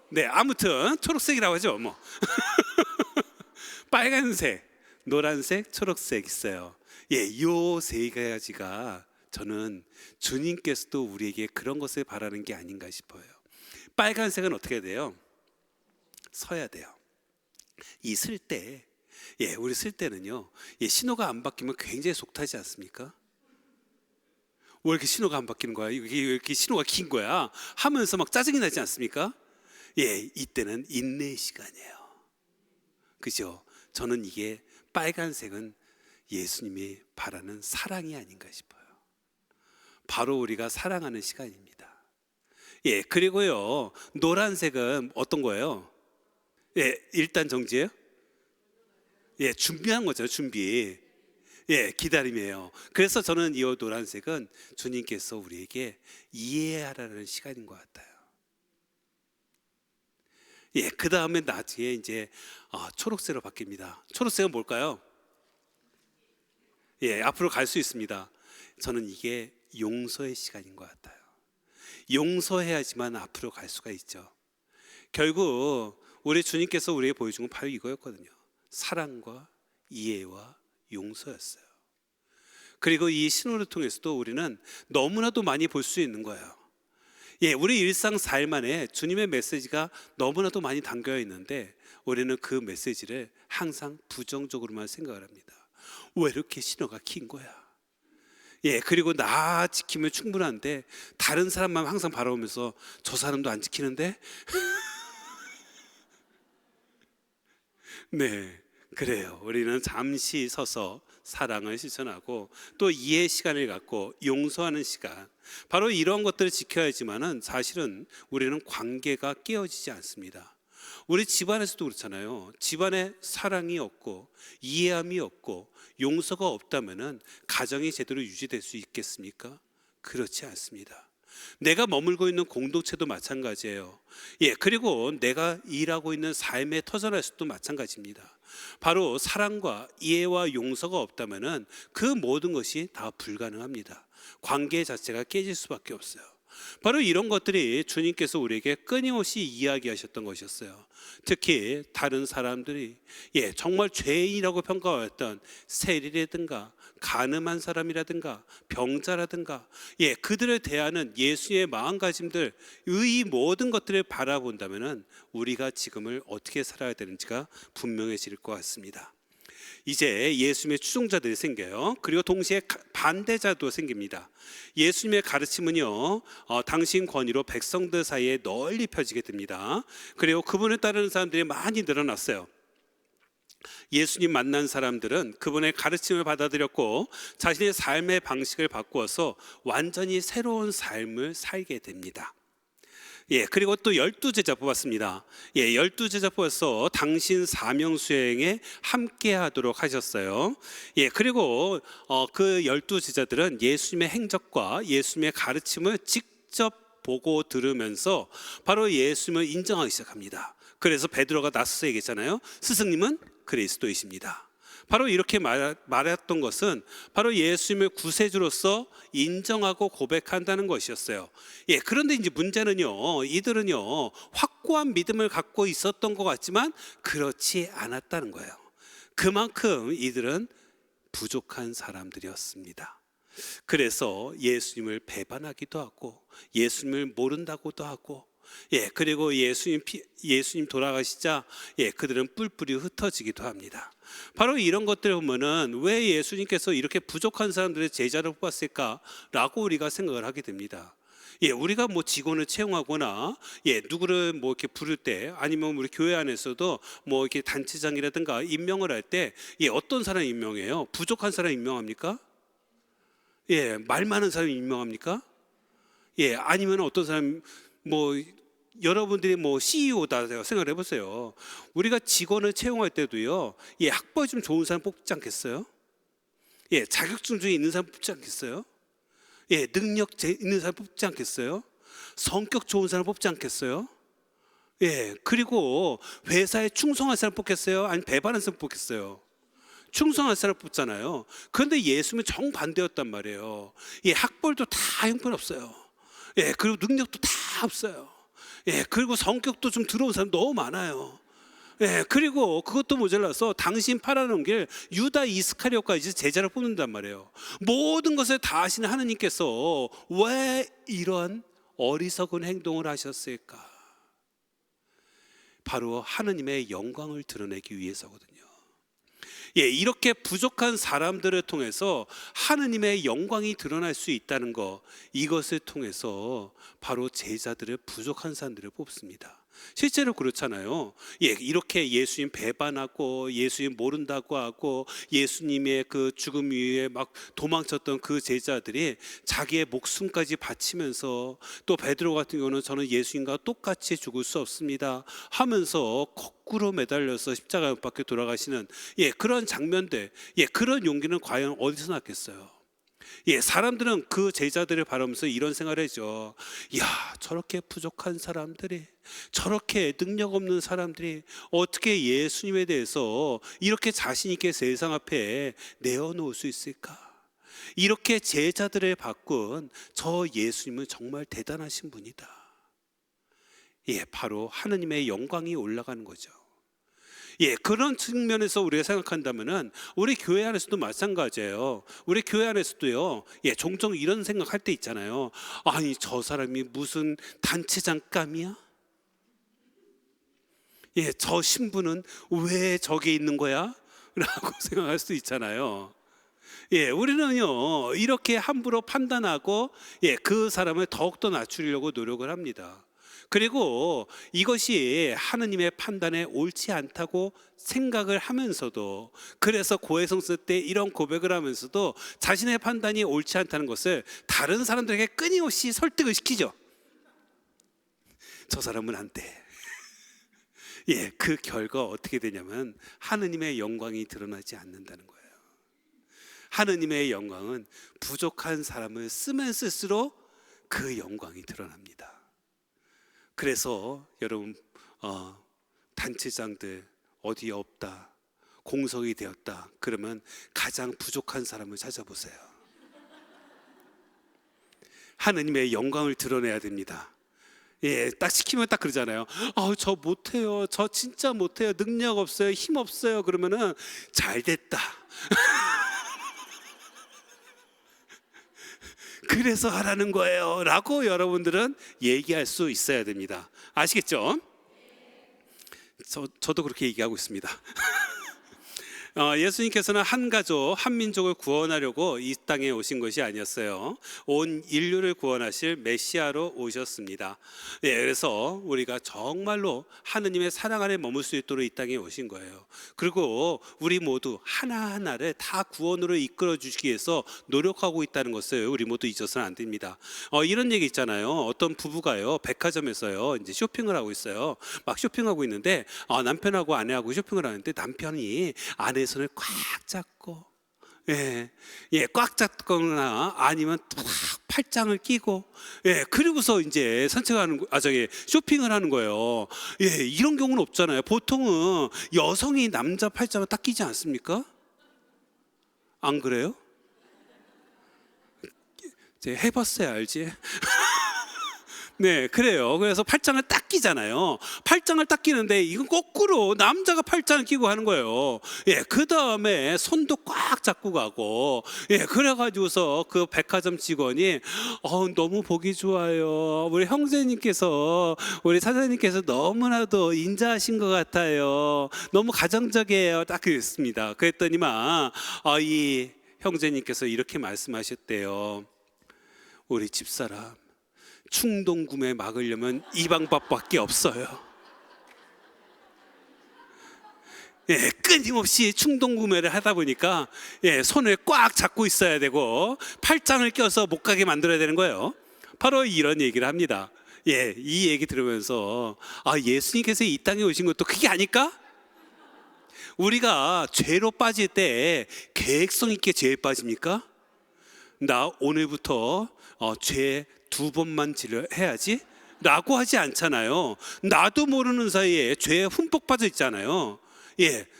네, 아무튼 초록색이라고 하죠, 뭐. 빨간색, 노란색, 초록색 있어요. 예, 요 세 가지가 저는 주님께서도 우리에게 그런 것을 바라는 게 아닌가 싶어요. 빨간색은 어떻게 돼요? 서야 돼요. 이 쓸 때, 예, 우리 쓸 때는요, 예, 신호가 안 바뀌면 굉장히 속타지 않습니까? 왜 이렇게 신호가 안 바뀌는 거야? 이게 왜 이렇게 신호가 긴 거야? 하면서 막 짜증이 나지 않습니까? 예, 이때는 인내의 시간이에요. 그죠? 저는 이게 빨간색은 예수님이 바라는 사랑이 아닌가 싶어요. 바로 우리가 사랑하는 시간입니다. 예, 그리고요, 노란색은 어떤 거예요? 예, 일단 정지예요? 예, 준비한 거죠, 준비. 예, 기다림이에요. 그래서 저는 이 노란색은 주님께서 우리에게 이해하라는 시간인 것 같아요. 예, 그 다음에 나중에 이제 초록색으로 바뀝니다. 초록색은 뭘까요? 예, 앞으로 갈 수 있습니다. 저는 이게 용서의 시간인 것 같아요. 용서해야지만 앞으로 갈 수가 있죠. 결국 우리 주님께서 우리에게 보여준 건 바로 이거였거든요. 사랑과 이해와 용서였어요. 그리고 이 신호를 통해서도 우리는 너무나도 많이 볼 수 있는 거예요. 예, 우리 일상 삶 안에 주님의 메시지가 너무나도 많이 담겨 있는데 우리는 그 메시지를 항상 부정적으로만 생각을 합니다. 왜 이렇게 신호가 긴 거야? 예, 그리고 나 지키면 충분한데 다른 사람만 항상 바라보면서 저 사람도 안 지키는데? 네, 그래요. 우리는 잠시 서서 사랑을 실천하고 또 이해의 시간을 갖고 용서하는 시간, 바로 이런 것들을 지켜야지만은 사실은 우리는 관계가 깨어지지 않습니다. 우리 집안에서도 그렇잖아요. 집안에 사랑이 없고 이해함이 없고 용서가 없다면은 가정이 제대로 유지될 수 있겠습니까? 그렇지 않습니다. 내가 머물고 있는 공동체도 마찬가지예요. 예, 그리고 내가 일하고 있는 삶의 터전에서도 마찬가지입니다. 바로 사랑과 이해와 용서가 없다면은 그 모든 것이 다 불가능합니다. 관계 자체가 깨질 수밖에 없어요. 바로 이런 것들이 주님께서 우리에게 끊임없이 이야기하셨던 것이었어요. 특히 다른 사람들이 정말 죄인이라고 평가하였던 세리라든가 가늠한 사람이라든가 병자라든가 그들을 대하는 예수의 마음가짐들, 이 모든 것들을 바라본다면 우리가 지금을 어떻게 살아야 되는지가 분명해질 것 같습니다. 이제 예수님의 추종자들이 생겨요. 그리고 동시에 반대자도 생깁니다. 예수님의 가르침은요, 당신 권위로 백성들 사이에 널리 펴지게 됩니다. 그리고 그분을 따르는 사람들이 많이 늘어났어요. 예수님 만난 사람들은 그분의 가르침을 받아들였고 자신의 삶의 방식을 바꾸어서 완전히 새로운 삶을 살게 됩니다. 그리고 또 12제자 뽑았습니다. 12제자 뽑아서 당신 사명 수행에 함께 하도록 하셨어요. 그리고 그 12제자들은 예수님의 행적과 예수님의 가르침을 직접 보고 들으면서 바로 예수님을 인정하기 시작합니다. 그래서 베드로가 나서서 얘기했잖아요. 스승님은 그리스도이십니다. 바로 이렇게 말했던 것은 바로 예수님을 구세주로서 인정하고 고백한다는 것이었어요. 그런데 이제 문제는요, 이들은요 확고한 믿음을 갖고 있었던 것 같지만 그렇지 않았다는 거예요. 그만큼 이들은 부족한 사람들이었습니다. 그래서 예수님을 배반하기도 하고 예수님을 모른다고도 하고 그리고 예수님 돌아가시자 그들은 뿔뿔이 흩어지기도 합니다. 바로 이런 것들을 보면은 왜 예수님께서 이렇게 부족한 사람들의 제자를 뽑았을까라고 우리가 생각을 하게 됩니다. 우리가 뭐 직원을 채용하거나 누구를 뭐 이렇게 부를 때, 아니면 우리 교회 안에서도 뭐 이렇게 단체장이라든가 임명을 할 때 어떤 사람 임명해요? 부족한 사람 임명합니까? 말 많은 사람 임명합니까? 아니면 어떤 사람 뭐 여러분들이 뭐 CEO다 생각을 해보세요. 우리가 직원을 채용할 때도요, 학벌 좀 좋은 사람 뽑지 않겠어요? 예, 자격증 중에 있는 사람 뽑지 않겠어요? 예, 능력 있는 사람 뽑지 않겠어요? 성격 좋은 사람 뽑지 않겠어요? 예, 그리고 회사에 충성할 사람 뽑겠어요? 아니면 배반할 사람 뽑겠어요? 충성할 사람 뽑잖아요. 그런데 예수님은 정반대였단 말이에요. 예, 학벌도 다 형편없어요. 예, 그리고 능력도 다 없어요. 예, 그리고 성격도 좀 더러운 사람 너무 많아요. 예, 그리고 그것도 모자라서 당신 팔아넘길 유다 이스카리ot까지 제자를 뽑는단 말이에요. 모든 것을 다 하시는 하느님께서 왜 이런 어리석은 행동을 하셨을까? 바로 하느님의 영광을 드러내기 위해서거든요. 예, 이렇게 부족한 사람들을 통해서 하느님의 영광이 드러날 수 있다는 것, 이것을 통해서 바로 제자들을, 부족한 사람들을 뽑습니다. 실제로 그렇잖아요. 예, 이렇게 예수님 배반하고 예수님 모른다고 하고 예수님의 그 죽음 위에 막 도망쳤던 그 제자들이 자기의 목숨까지 바치면서, 또 베드로 같은 경우는 저는 예수님과 똑같이 죽을 수 없습니다 하면서 거꾸로 매달려서 십자가 못 박혀 돌아가시는, 예, 그런 장면들, 예, 그런 용기는 과연 어디서 났겠어요? 예, 사람들은 그 제자들을 바라보면서 이런 생각을 하죠. 야, 저렇게 부족한 사람들이, 저렇게 능력 없는 사람들이 어떻게 예수님에 대해서 이렇게 자신 있게 세상 앞에 내어놓을 수 있을까? 이렇게 제자들을 바꾼 저 예수님은 정말 대단하신 분이다. 예, 바로 하느님의 영광이 올라가는 거죠. 예, 그런 측면에서 우리가 생각한다면은 우리 교회 안에서도 마찬가지예요. 우리 교회 안에서도요, 예, 종종 이런 생각할 때 있잖아요. 아니, 저 사람이 무슨 단체장감이야? 예, 저 신부는 왜 저기 있는 거야? 라고 생각할 수도 있잖아요. 예, 우리는요, 이렇게 함부로 판단하고, 예, 그 사람을 더욱더 낮추려고 노력을 합니다. 그리고 이것이 하느님의 판단에 옳지 않다고 생각을 하면서도, 그래서 고해성서 때 이런 고백을 하면서도 자신의 판단이 옳지 않다는 것을 다른 사람들에게 끊임없이 설득을 시키죠. 저 사람은 안 돼. 예, 그 결과 어떻게 되냐면 하느님의 영광이 드러나지 않는다는 거예요. 하느님의 영광은 부족한 사람을 쓰면 쓸수록 그 영광이 드러납니다. 그래서 여러분, 단체장들 어디 없다, 공석이 되었다 그러면 가장 부족한 사람을 찾아보세요. 하느님의 영광을 드러내야 됩니다. 예, 딱 시키면 딱 그러잖아요. 저 못해요, 저 진짜 못해요, 능력 없어요, 힘 없어요. 그러면은 잘 됐다. 그래서 하라는 거예요 라고 여러분들은 얘기할 수 있어야 됩니다. 아시겠죠? 저도 그렇게 얘기하고 있습니다. 예수님께서는 한 가족, 한 민족을 구원하려고 이 땅에 오신 것이 아니었어요. 온 인류를 구원하실 메시아로 오셨습니다. 예, 그래서 우리가 정말로 하느님의 사랑 안에 머물 수 있도록 이 땅에 오신 거예요. 그리고 우리 모두 하나하나를 다 구원으로 이끌어 주시기 위해서 노력하고 있다는 것을 우리 모두 잊어서는 안 됩니다. 이런 얘기 있잖아요. 어떤 부부가요, 백화점에서요, 이제 쇼핑을 하고 있어요. 막 쇼핑하고 있는데 남편하고 아내하고 쇼핑을 하는데 남편이 아내 손을 꽉 잡고, 예, 꽉 잡거나 아니면 딱 팔짱을 끼고, 예, 그리고서 이제 산책하는, 쇼핑을 하는 거예요. 예, 이런 경우는 없잖아요. 보통은 여성이 남자 팔짱을 딱 끼지 않습니까? 안 그래요? 이제 해봤어야 알지. 네, 그래요. 그래서 팔짱을 딱 끼잖아요. 팔짱을 딱 끼는데 이건 거꾸로 남자가 팔짱을 끼고 하는 거예요. 예, 그 다음에 손도 꽉 잡고 가고, 예, 그래가지고서 그 백화점 직원이 너무 보기 좋아요. 우리 형제님께서, 우리 사장님께서 너무나도 인자하신 것 같아요. 너무 가정적이에요. 딱 그랬습니다. 그랬더니만 이 형제님께서 이렇게 말씀하셨대요. 우리 집사람, 충동 구매 막으려면 이 방법밖에 없어요. 예, 끊임없이 충동 구매를 하다 보니까, 예, 손을 꽉 잡고 있어야 되고 팔짱을 껴서 못 가게 만들어야 되는 거예요. 바로 이런 얘기를 합니다. 예, 이 얘기 들으면서 예수님께서 이 땅에 오신 것도 그게 아닐까? 우리가 죄로 빠질 때 계획성 있게 죄에 빠집니까? 나 오늘부터 죄 2번만 해야지 라고 하지 않잖아요. 나도 모르는 사이에 죄에 흠뻑 빠져 있잖아요.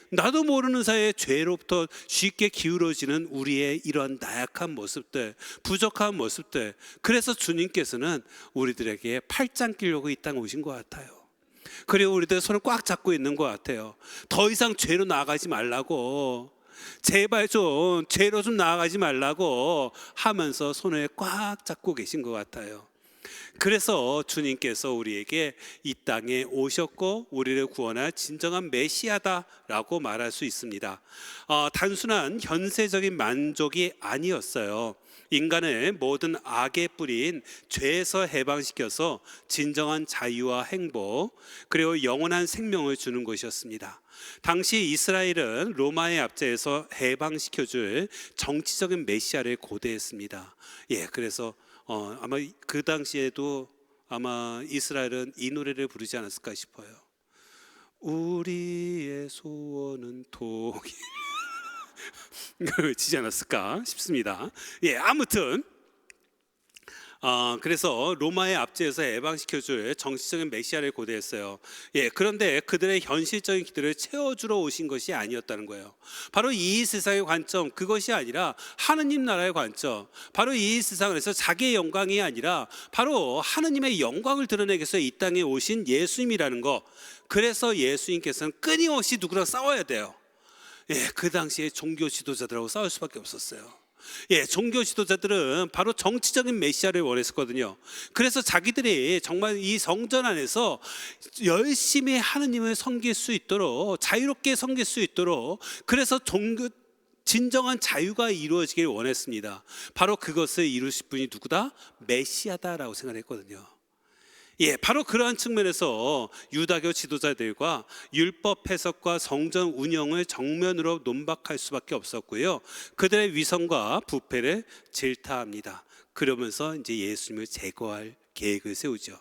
나도 모르는 사이에 죄로부터 쉽게 기울어지는 우리의 이런 나약한 모습들, 부족한 모습들. 그래서 주님께서는 우리들에게 팔짱 끼려고 이 땅에 오신 것 같아요. 그리고 우리들 손을 꽉 잡고 있는 것 같아요. 더 이상 죄로 나아가지 말라고, 제발 좀 죄로 좀 나아가지 말라고 하면서 손을 꽉 잡고 계신 것 같아요. 그래서 주님께서 우리에게 이 땅에 오셨고 우리를 구원할 진정한 메시아다라고 말할 수 있습니다. 단순한 현세적인 만족이 아니었어요. 인간을 모든 악에 뿌린 죄에서 해방시켜서 진정한 자유와 행복, 그리고 영원한 생명을 주는 것이었습니다. 당시 이스라엘은 로마의 압제에서 해방시켜줄 정치적인 메시아를 고대했습니다. 그래서 아마 그 당시에도 아마 이스라엘은 이 노래를 부르지 않았을까 싶어요. 우리의 소원은 독일 외치지 않았을까 싶습니다. 아무튼 그래서 로마의 압제에서 해방시켜줄 정치적인 메시아를 고대했어요. 그런데 그들의 현실적인 기도를 채워주러 오신 것이 아니었다는 거예요. 바로 이 세상의 관점, 그것이 아니라 하느님 나라의 관점, 바로 이 세상에서 자기의 영광이 아니라 바로 하느님의 영광을 드러내기 위해서 이 땅에 오신 예수님이라는 거. 그래서 예수님께서는 끊임없이 누구랑 싸워야 돼요. 그 당시에 종교 지도자들하고 싸울 수밖에 없었어요. 종교 지도자들은 바로 정치적인 메시아를 원했었거든요. 그래서 자기들이 정말 이 성전 안에서 열심히 하느님을 섬길 수 있도록, 자유롭게 섬길 수 있도록, 그래서 진정한 자유가 이루어지길 원했습니다. 바로 그것을 이루실 분이 누구다? 메시아다라고 생각했거든요. 바로 그러한 측면에서 유다교 지도자들과 율법 해석과 성전 운영을 정면으로 논박할 수밖에 없었고요. 그들의 위선과 부패를 질타합니다. 그러면서 이제 예수님을 제거할 계획을 세우죠.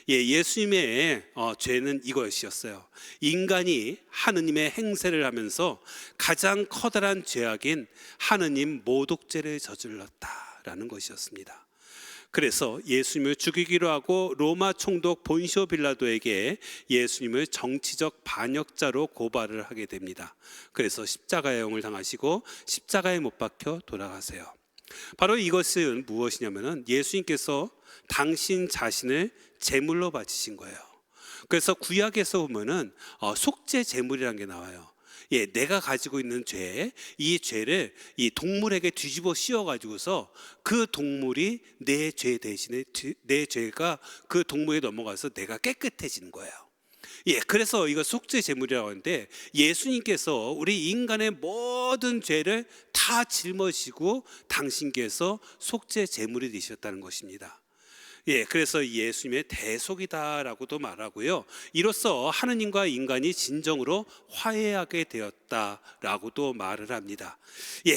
예수님의 죄는 이것이었어요. 인간이 하느님의 행세를 하면서 가장 커다란 죄악인 하느님 모독죄를 저질렀다라는 것이었습니다. 그래서 예수님을 죽이기로 하고 로마 총독 본시오 빌라도에게 예수님을 정치적 반역자로 고발을 하게 됩니다. 그래서 십자가의 형을 당하시고 십자가에 못 박혀 돌아가세요. 바로 이것은 무엇이냐면은 예수님께서 당신 자신을 제물로 바치신 거예요. 그래서 구약에서 보면은 속죄 제물이라는 게 나와요. 내가 가지고 있는 죄, 이 죄를 이 동물에게 뒤집어 씌워 가지고서 그 동물이 내 죄 대신에 내 죄가 그 동물에 넘어가서 내가 깨끗해지는 거예요. 그래서 이거 속죄 제물이라고 하는데, 예수님께서 우리 인간의 모든 죄를 다 짊어지고 당신께서 속죄 제물이 되셨다는 것입니다. 그래서 예수님의 대속이다라고도 말하고요. 이로써 하느님과 인간이 진정으로 화해하게 되었다라고도 말을 합니다.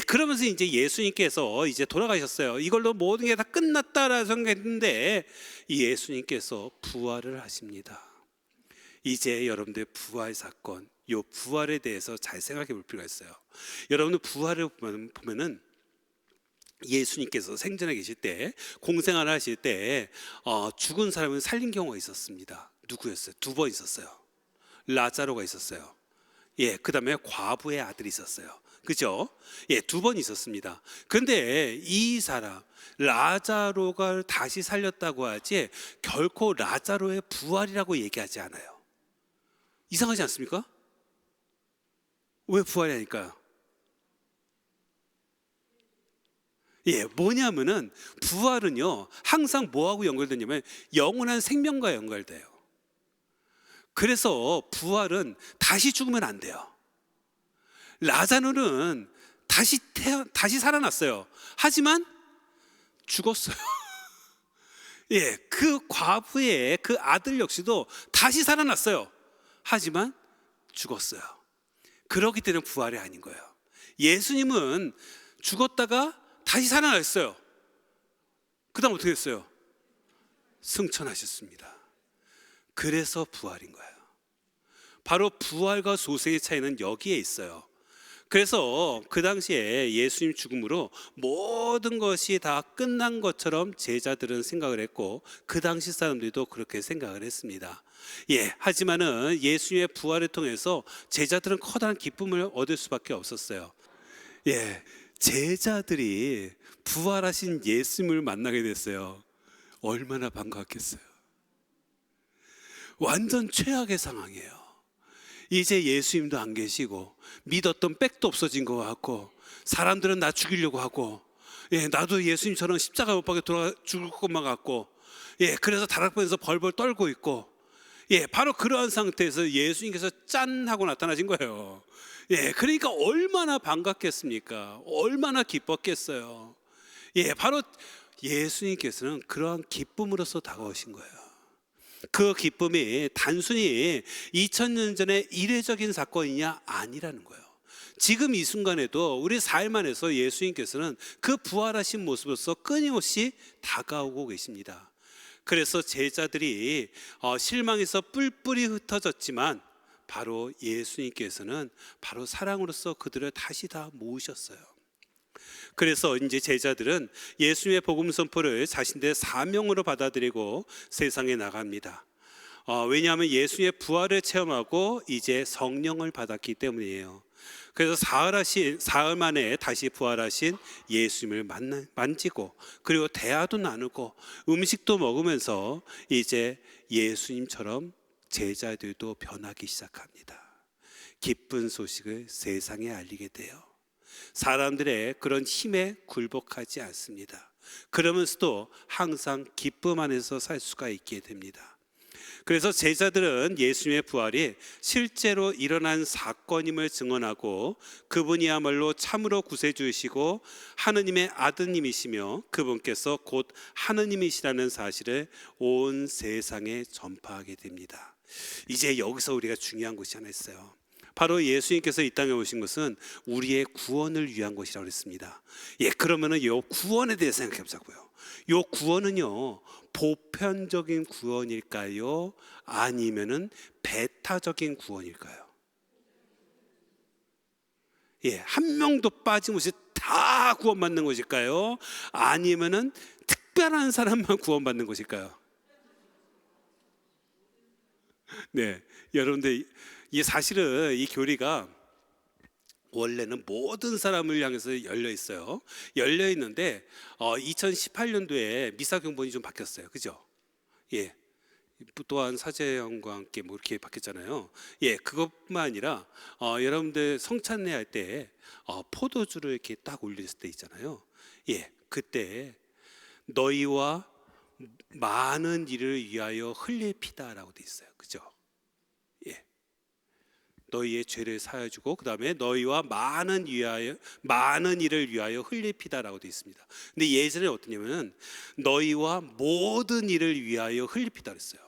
그러면서 이제 예수님께서 이제 돌아가셨어요. 이걸로 모든 게 다 끝났다라고 생각했는데 예수님께서 부활을 하십니다. 이제 여러분들 부활 사건, 이 부활에 대해서 잘 생각해 볼 필요가 있어요. 여러분들 부활을 보면은 예수님께서 생전에 계실 때, 공생활을 하실 때 죽은 사람을 살린 경우가 있었습니다. 누구였어요? 2번 있었어요. 라자로가 있었어요. 그 다음에 과부의 아들이 있었어요. 그죠? 2번 있었습니다. 그런데 이 사람 라자로가 다시 살렸다고 하지 결코 라자로의 부활이라고 얘기하지 않아요. 이상하지 않습니까? 왜 부활이 아닐까요? 뭐냐면은 부활은요 항상 뭐하고 연결되냐면 영원한 생명과 연결돼요. 그래서 부활은 다시 죽으면 안 돼요. 라자로는 다시 살아났어요. 하지만 죽었어요. 그 과부의 그 아들 역시도 다시 살아났어요. 하지만 죽었어요. 그렇기 때문에 부활이 아닌 거예요. 예수님은 죽었다가 다시 살아났어요. 그 다음 어떻게 했어요? 승천하셨습니다. 그래서 부활인 거예요. 바로 부활과 소생의 차이는 여기에 있어요. 그래서 그 당시에 예수님 죽음으로 모든 것이 다 끝난 것처럼 제자들은 생각을 했고, 그 당시 사람들도 그렇게 생각을 했습니다. 하지만은 예수님의 부활을 통해서 제자들은 커다란 기쁨을 얻을 수밖에 없었어요. 제자들이 부활하신 예수님을 만나게 됐어요. 얼마나 반가웠겠어요. 완전 최악의 상황이에요. 이제 예수님도 안 계시고 믿었던 백도 없어진 것 같고, 사람들은 나 죽이려고 하고, 나도 예수님처럼 십자가 못 박혀 돌아 죽을 것만 같고, 그래서 다락방에서 벌벌 떨고 있고, 바로 그러한 상태에서 예수님께서 짠 하고 나타나신 거예요. 그러니까 얼마나 반갑겠습니까? 얼마나 기뻤겠어요. 바로 예수님께서는 그러한 기쁨으로서 다가오신 거예요. 그 기쁨이 단순히 2000년 전의 이례적인 사건이냐? 아니라는 거예요. 지금 이 순간에도 우리 삶 안에서 예수님께서는 그 부활하신 모습으로서 끊임없이 다가오고 계십니다. 그래서 제자들이 실망해서 뿔뿔이 흩어졌지만, 바로 예수님께서는 바로 사랑으로서 그들을 다시 다 모으셨어요. 그래서 이제 제자들은 예수님의 복음 선포를 자신들의 사명으로 받아들이고 세상에 나갑니다. 왜냐하면 예수님의 부활을 체험하고 이제 성령을 받았기 때문이에요. 그래서 사흘 만에 다시 부활하신 예수님을 만지고, 그리고 대화도 나누고 음식도 먹으면서 이제 예수님처럼 제자들도 변하기 시작합니다. 기쁜 소식을 세상에 알리게 돼요. 사람들의 그런 힘에 굴복하지 않습니다. 그러면서도 항상 기쁨 안에서 살 수가 있게 됩니다. 그래서 제자들은 예수님의 부활이 실제로 일어난 사건임을 증언하고, 그분이야말로 참으로 구세주이시고 하느님의 아드님이시며 그분께서 곧 하느님이시라는 사실을 온 세상에 전파하게 됩니다. 이제 여기서 우리가 중요한 것이 하나 있어요. 바로 예수님께서 이 땅에 오신 것은 우리의 구원을 위한 것이라고 했습니다. 그러면은 이 구원에 대해 생각해 보자고요. 이 구원은요, 보편적인 구원일까요? 아니면은 배타적인 구원일까요? 한 명도 빠짐없이 다 구원받는 것일까요? 아니면은 특별한 사람만 구원받는 것일까요? 여러분들, 이 사실은 이 교리가 원래는 모든 사람을 향해서 열려 있어요. 열려 있는데 2018년도에 미사경본이 좀 바뀌었어요. 그죠? 또한 사제형과 함께 뭐 이렇게 바뀌었잖아요. 그것뿐만 아니라 여러분들 성찬례 할 때 포도주를 이렇게 딱 올렸을 때 있잖아요. 그때 너희와 많은 일을 위하여 흘릴 피다라고 돼 있어요. 그죠? 너희의 죄를 사여주고, 그 다음에 너희와 많은 일을 위하여 흘릴 피다라고 되어 있습니다. 근데 예전에 어떠냐면 너희와 모든 일을 위하여 흘릴 피다 그랬어요.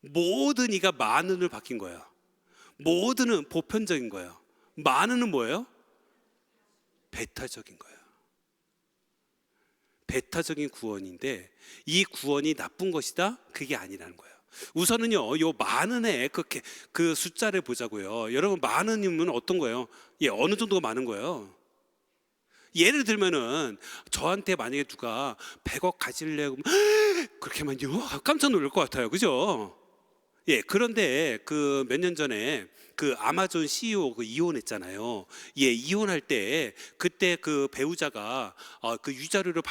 모든 이가 많은을 바뀐 거예요. 모든은 보편적인 거예요. 많은은 뭐예요? 배타적인 거예요. 배타적인 구원인데, 이 구원이 나쁜 것이다? 그게 아니라는 거예요. 우선은요, 요 많은의 그 숫자를 보자고요. 여러분, 많은이면 어떤 거예요? 어느 정도가 많은 거예요? 예를 들면은 저한테 만약에 누가 100억 가질래요? 그렇게만요? 깜짝 놀랄 것 같아요. 그죠? 그런데 그 몇 년 전에 그 아마존 CEO 이혼했잖아요. 이혼할 때 그때 그 배우자가 그 위자료를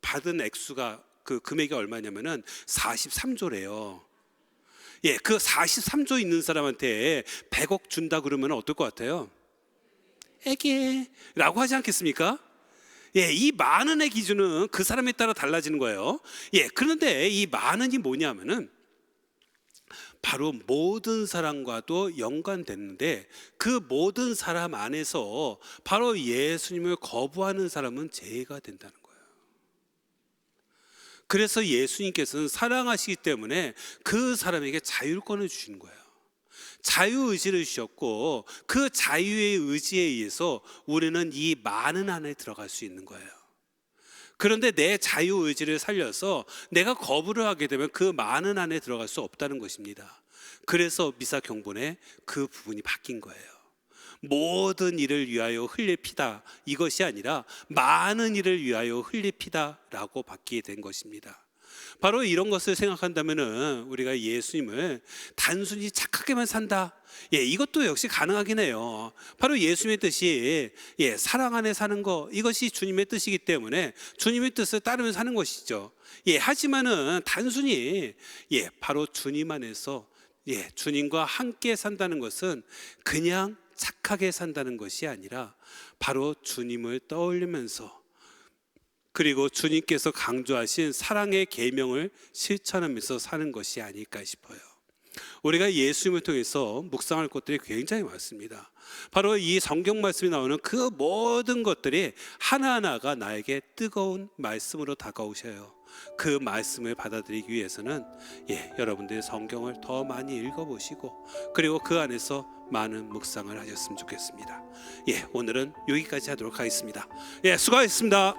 받은 액수가, 그 금액이 얼마냐면은 43조래요. 그 43조 있는 사람한테 100억 준다 그러면 어떨 것 같아요? 애기라고 하지 않겠습니까? 이 많은의 기준은 그 사람에 따라 달라지는 거예요. 그런데 이 많은이 뭐냐면은 바로 모든 사람과도 연관됐는데, 그 모든 사람 안에서 바로 예수님을 거부하는 사람은 죄가 된다는 거예요. 그래서 예수님께서는 사랑하시기 때문에 그 사람에게 자율권을 주시는 거예요. 자유의지를 주셨고, 그 자유의 의지에 의해서 우리는 이 많은 안에 들어갈 수 있는 거예요. 그런데 내 자유의지를 살려서 내가 거부를 하게 되면 그 많은 안에 들어갈 수 없다는 것입니다. 그래서 미사 경본에 그 부분이 바뀐 거예요. 모든 일을 위하여 흘릴 피다, 이것이 아니라 많은 일을 위하여 흘릴 피다라고 바뀌게 된 것입니다. 바로 이런 것을 생각한다면은 우리가 예수님을 단순히 착하게만 산다, 이것도 역시 가능하긴 해요. 바로 예수님의 뜻이 사랑 안에 사는 거, 이것이 주님의 뜻이기 때문에 주님의 뜻을 따르며 사는 것이죠. 하지만은 단순히 바로 주님 안에서 주님과 함께 산다는 것은 그냥 착하게 산다는 것이 아니라 바로 주님을 떠올리면서, 그리고 주님께서 강조하신 사랑의 계명을 실천하면서 사는 것이 아닐까 싶어요. 우리가 예수님을 통해서 묵상할 것들이 굉장히 많습니다. 바로 이 성경 말씀이 나오는 그 모든 것들이 하나하나가 나에게 뜨거운 말씀으로 다가오셔요. 그 말씀을 받아들이기 위해서는 여러분들이 성경을 더 많이 읽어보시고, 그리고 그 안에서 많은 묵상을 하셨으면 좋겠습니다. 오늘은 여기까지 하도록 하겠습니다. 수고하셨습니다.